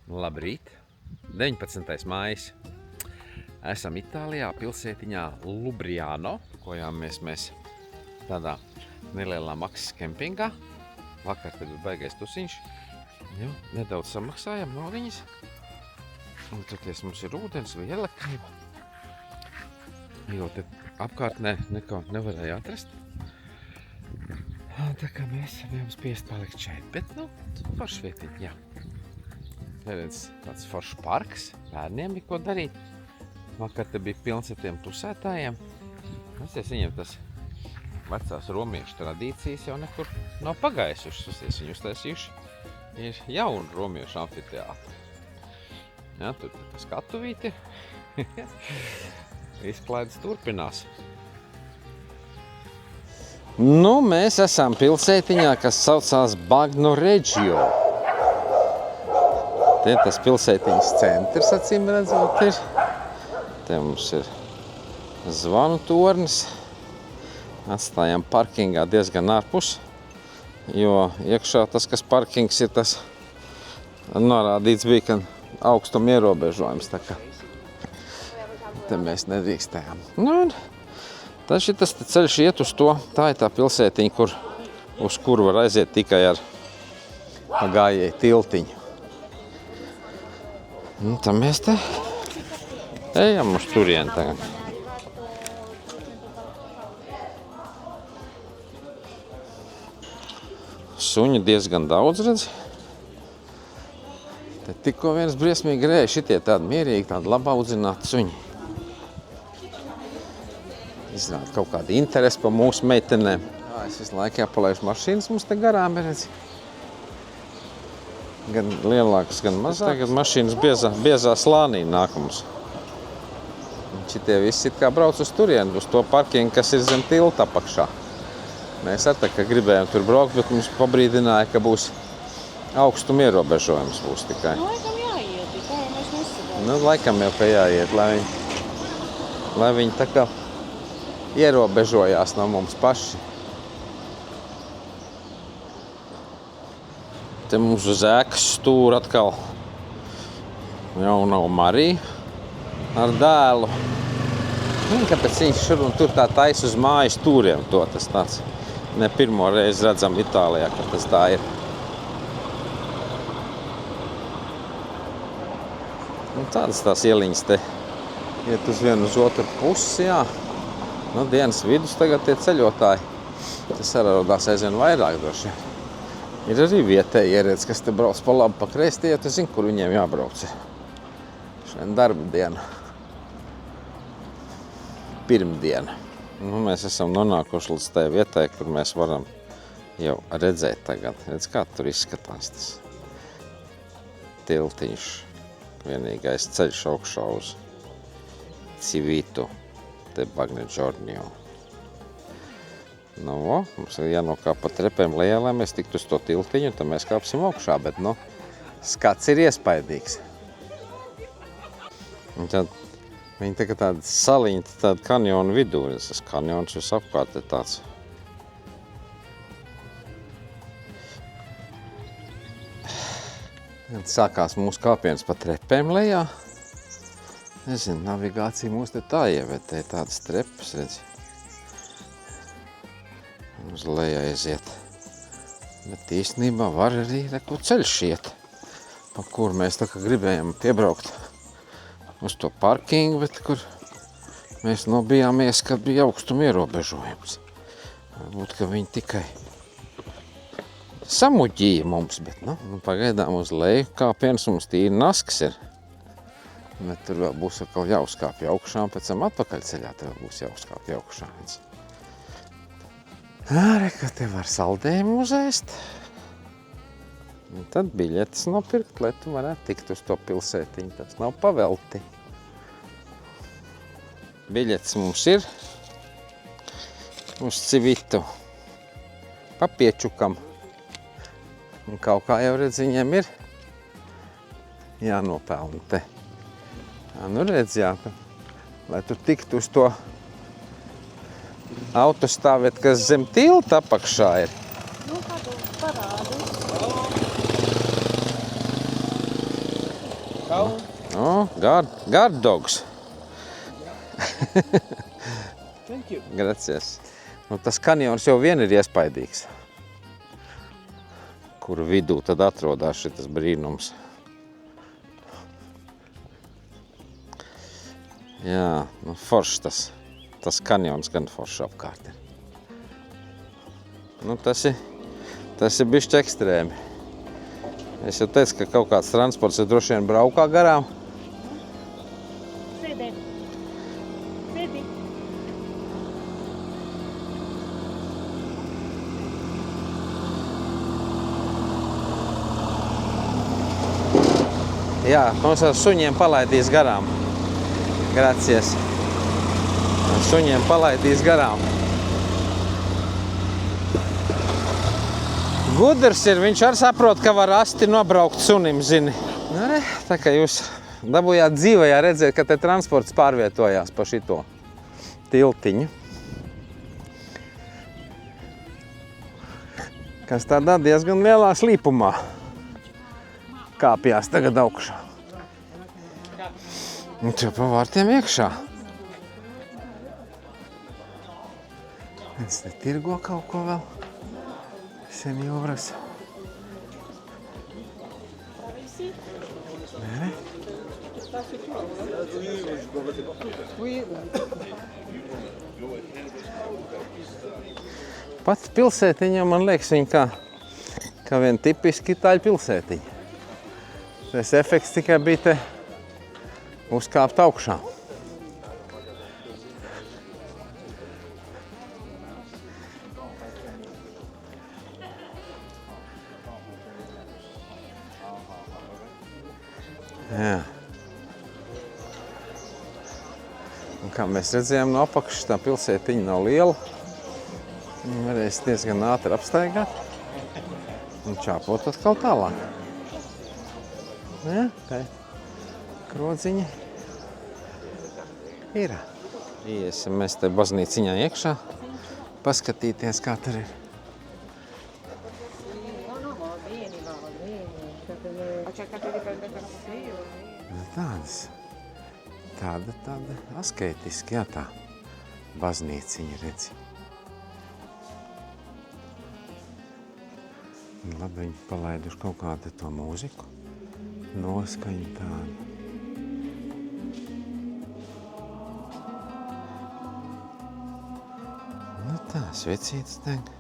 Labrīt! 19. maijs. Esam Itālijā, pilsētiņā Lubriano. Kojāmies mēs tādā nelielā maksas kempingā. Vakar te bija baigais tusiņš. Jo, nedaudz samaksājam naudiņas. Un toties mums ir ūdens vai elektrība. Jo te apkārtnē neko nevarēja atrast. Tā kā mēs bijām spiest palikt šeit. Bet, foršs vietiņ, jā. Neredz tāds foršs parks. Bērniem bija ko darīt. Vakar te bija pilns ar tiem tusētājiem. Viņiem tas vecās romiešu tradīcijas jau nekur nav pagaisušas. Viņi uztaisījuši ir jaunu romiešu amfiteātru. Jā, tur skatuvīti. Izklaides turpinās. Mēs esam pilsētiņā, kas saucās Bagno Reggio. Te tas pilsētiņas centrs, acīm redzot, ir. Te mums ir zvanu tornis. Atstājam parkingā diezgan ārpus, jo iekšā tas, kas parkings ir, tas norādīts bija, ka augstuma ierobežojums, tā kā te mēs nedrīkstējām. Tas ir tas ceļš iet uz to, tā ir tā pilsētiņa, uz kuru var aiziet tikai ar gājēju tiltiņu. Tad mēs te ejam uz turieni tagad. Suņu diezgan daudz, redz. Te tikko viens briesmīgi rēja, šitie tādi mierīgi, tādi labi audzināti suņi. Izrāda kaut kādu interesi par mūsu meitenēm. Es visu laiku jāpalaiž mašīnas mums te garām, redz. Gan lielākas, gan mazākas. Tagad mašīnas biezā slānī nāk mums. Šitie visi it kā brauc uz turieni, uz to parkingu, kas ir zem tilta apakšā. Mēs ar tā, ka gribējām tur braukt, bet mums pabrīdināja, ka būs augstuma ierobežojums būs tikai. Laikam jāiet, kā jau mēs nesagaidām. Laikam jau, ka jāiet, lai viņi tā kā ierobežojās no mums paši. Te mums uz ēkas stūra atkal jauna Marija ar dēlu. Kāpēc viņš šur un tur tā taisa uz mājas stūriem to, tas tāds ne pirmo reizi redzam Itālijā, ka tas tā ir. Tādas tās ieliņas te iet uz vienu uz otru pusi, jā. Dienas vidus tagad tie ceļotāji. Tas arodās aizvien vairāk droši. Ir arī vietēji ierēdz, kas te brauc pa labi, pa kreisi, tie, tu zini, kur viņiem jābrauc. Šodien darba diena. Pirmdiena. Mēs esam nonākuši līdz tai vietai, kur mēs varam jau redzēt tagad. Redz, kā tur izskatās tas tiltiņš. Vienīgais ceļš augšā uz Civito de Bagnegiornio. Mums ir jānokāp pa trepēm lejā, lai mēs tiktu uz to tiltiņu, tad mēs kāpsim augšā, bet, skats ir iespaidīgs. Un tad viņi tā kā tāda saliņa, tāda kanjona vidū, tas kanjons visapkārt ir tāds. Sākās mūsu kāpiens pa trepēm lejā. Nezinu, navigācija mūs te tā ievietē, tādas trepas, redz. Uz lejā aiziet. Bet īstenībā var arī neko ceļš iet, pa kur mēs tā kā gribējām piebraukt uz to parkingu, bet kur mēs nobijāmies, ka bija augstuma ierobežojums. Varbūt, ka viņi tikai samuģīja mums, bet, pagaidām uz leju kāpiens mums tīri nasks ir. Bet tur vēl būs atkal jāuzkāpja augšā, un pēc tam atpakaļ ceļā te vēl būs jāuzkāpja augšā. Ka te var saldējumu uzēst. Un tad biļetes nopirkt, lai tu varētu tikt uz to pilsētiņu. Tas nav pavelti. Biļetes mums ir uz Civito pa piečukam. Un kaut kā jau redz, viņiem ir jānopelna te. Redz, jā, lai tu tiktu uz to autostāvēt, kas zem tilta apakšā ir. Kā tu parādi? Oh, guard dogs. Thank you. Gracias. Nu, tas kanjons jau vien ir iespaidīgs. Kur vidū tad atrodās šitas brīnums. Jā, nu foršs tas kanjons gan foršs apkārt ir. Nu, tas ir bišķi ekstrēmi. Es jau teicu, ka kaut kāds transports ir droši vien braukā garām. Sēdē. Sēdi. Jā, mums ar suņiem palaidīs garām. Gracias. Suņiem palaidīs garām. Gudrs ir, viņš arī saprot, ka var asti nobraukt sunim, zini. Nu, re, tā kā jūs dabūjāt dzīvajā redzēt, ka te transports pārvietojās pa šito tiltiņu. Kas tādā diezgan lielā slīpumā kāpjās tagad augšā. Un čia pa vārtiem iekšā. Viens te tirgo kaut ko vēl. Senjoras. Nē. Pats pilsētiņa, man liekas, viņa kā vien tipiski itāļu pilsētiņa. Tas efekts tikai bija te uzkāpt augšā. Jā. Un kā mēs redzējām no apakšas, tā pilsētiņa nav liela. Varēs diezgan ātri apstaigāt un čāpot atkal tālāk. Jā, tā krodziņi ir. Iesim mēs te baznīciņā iekšā, paskatīties, kā tur ir. Tāda asketiski, jā, tā baznīciņa, redzi. Labi, viņi palaiduši kaut kādu to mūziku, noskaņu tādu. Nu tā, svecītas tagad.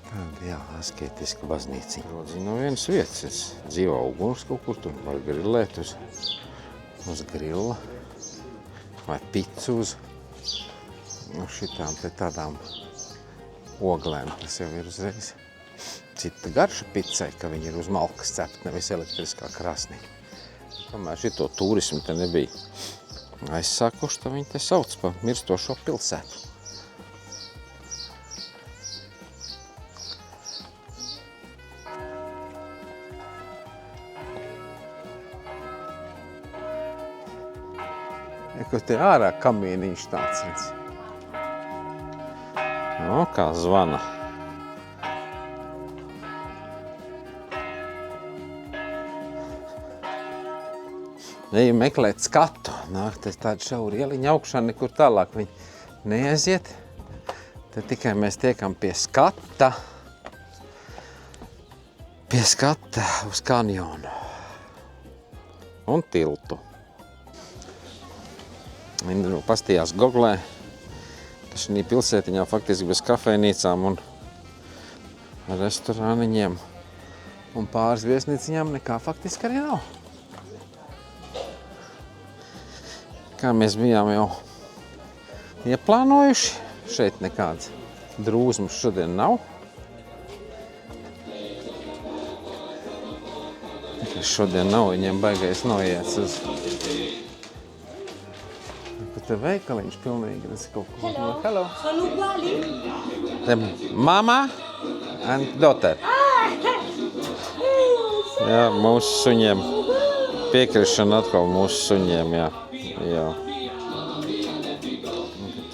Tāda, jā, asketiska baznīciņa. Rodzi no vienas vietas, dzīvo uguns kaut kur tur, var grillēt uz grilla, vai picu uz šitām te tādām oglēm, tas jau ir uzreiz. Cita garša picai, ka viņi ir uz malkas cept, nevis elektriskā krāsnī. Kamēr šito turismu te nebija aizsākuši, tad viņi te sauc pa mirstošo pilsētu. Ko te ārā kamieniņš tāds redz. O, kā zvana. Eju meklēt skatu. Nāk, te tāda šaura ieliņa augšā, nekur tālāk viņi neaiziet. Te tikai mēs tiekam pie skata. Pie skata uz kanjonu. Un tiltu. Viņi pastījās Googlē, ka šī pilsētiņā faktiski bez kafejnīcām un restorāniņiem un pāris viesnīciņām nekā faktiski arī nav. Kā mēs bijām jau ieplānojuši, šeit nekāds drūzmas šodien nav. Šodien nav viņiem baigais noiets uz te veikaliņš pilnīgi, redz kaut ko. Hello. Sono uguali? The mama and daughter. Jā, mūsu suņiem. Piekrišana atkal mūsu suņiem, jā. Jā.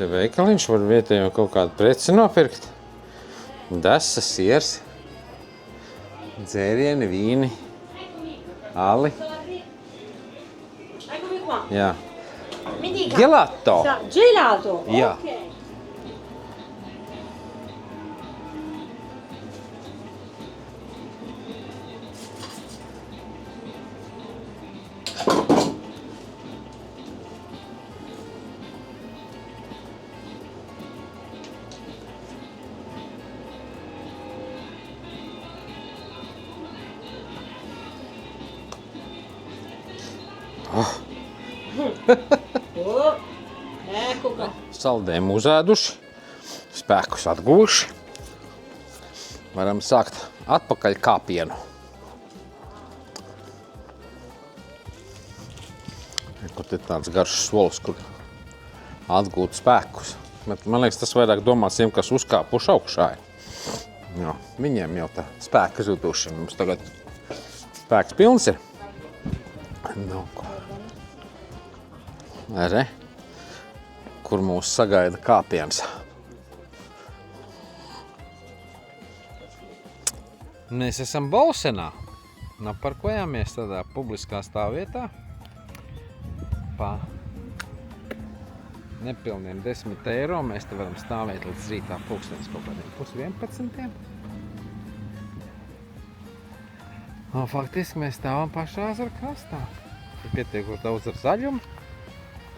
Te veikaliņš var vietējo kaut kādu preci nopirkt. Desas, siers, dzērieni, vīni, ali. Eccomi qua. Jā. Mi dica. Gelato. Gelato. Ja. Ok. Oh, ecco qua. Saldējumu uzēduši, spēkus atguvuši. Varam sākt atpakaļ kāpienu. Kur te tāds garš solis, kur atgūt spēkus. Bet, man liekas, tas vairāk domās tiem, kas uzkāpuši augšā. Jā, viņiem jau tā spēka zuduši. Mums tagad spēks pilns ir. Nu, re, kur mūs sagaida kāpiens. Mēs esam Bolsenā. Parkojāmies tādā publiskā stāvvietā. Pa nepilniem 10 eiro mēs te varam stāvēt līdz rītā pulkstenis kaut kādiem 10:30. Un faktiski mēs stāvam pašā ezera krastā. Ir pietiekot daudz ar zaļumu,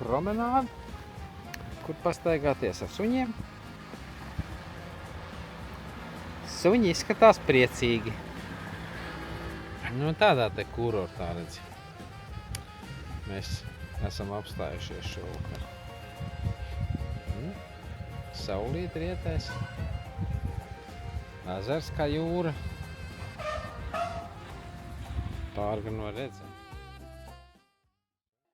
promenādu, kur pastaigāties ar suņiem. Suņi izskatās priecīgi. Nu, tādā te kurortā, redzi. Mēs esam apstājušies šovakar. Saulīt rietēs. Ezers kā jūra. Pārgano redzēt.